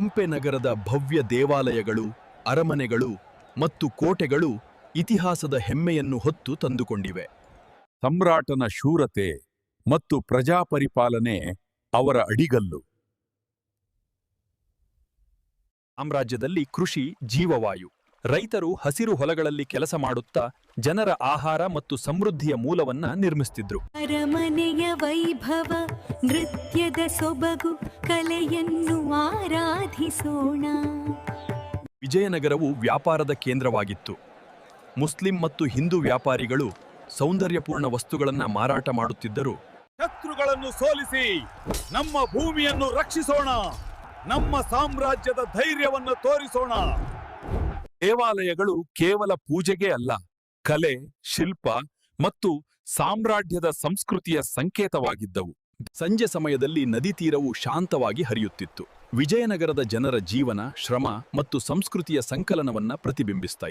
ಹಂಪೆ ನಗರದ ಭವ್ಯ ದೇವಾಲಯಗಳು, ಅರಮನೆಗಳು ಮತ್ತು ಕೋಟೆಗಳು ಇತಿಹಾಸದ ಹೆಮ್ಮೆಯನ್ನು ಹೊತ್ತು ತಂದುಕೊಂಡಿವೆ. ಸಮ್ರಾಟನ ಶೂರತೆ ಮತ್ತು ಪ್ರಜಾಪರಿಪಾಲನೆ ಅವರ ಅಡಿಗಲ್ಲು. ಸಾಮ್ರಾಜ್ಯದಲ್ಲಿ ಕೃಷಿ ಜೀವವಾಯು. ರೈತರು ಹಸಿರು ಹೊಲಗಳಲ್ಲಿ ಕೆಲಸ ಮಾಡುತ್ತಾ ಜನರ ಆಹಾರ ಮತ್ತು ಸಮೃದ್ಧಿಯ ಮೂಲವನ್ನ ನಿರ್ಮಿಸುತ್ತಿದ್ರು. ಅರಮನೆಯ ವೈಭವ, ನೃತ್ಯದ ಸೊಬಗು, ಕಲೆಯನ್ನು ಆರಾಧಿಸೋಣ. ವಿಜಯನಗರವು ವ್ಯಾಪಾರದ ಕೇಂದ್ರವಾಗಿತ್ತು. ಮುಸ್ಲಿಂ ಮತ್ತು ಹಿಂದೂ ವ್ಯಾಪಾರಿಗಳು ಸೌಂದರ್ಯಪೂರ್ಣ ವಸ್ತುಗಳನ್ನು ಮಾರಾಟ ಮಾಡುತ್ತಿದ್ದರು. ಶತ್ರುಗಳನ್ನು ಸೋಲಿಸಿ ನಮ್ಮ ಭೂಮಿಯನ್ನು ರಕ್ಷಿಸೋಣ, ನಮ್ಮ ಸಾಮ್ರಾಜ್ಯದ ಧೈರ್ಯವನ್ನು ತೋರಿಸೋಣ. ದೇವಾಲಯಗಳು ಕೇವಲ ಪೂಜೆಗೆ ಅಲ್ಲ, ಕಲೆ, ಶಿಲ್ಪ ಮತ್ತು ಸಾಮ್ರಾಜ್ಯದ ಸಂಸ್ಕೃತಿಯ ಸಂಕೇತವಾಗಿದ್ದವು. ಸಂಜೆ ಸಮಯದಲ್ಲಿ ನದಿ ತೀರವು ಶಾಂತವಾಗಿ ಹರಿಯುತ್ತಿತ್ತು. ವಿಜಯನಗರದ ಜನರ ಜೀವನ, ಶ್ರಮ ಮತ್ತು ಸಂಸ್ಕೃತಿಯ ಸಂಕಲನವನ್ನ ಪ್ರತಿಬಿಂಬಿಸ್ತಾ ಇತ್ತು.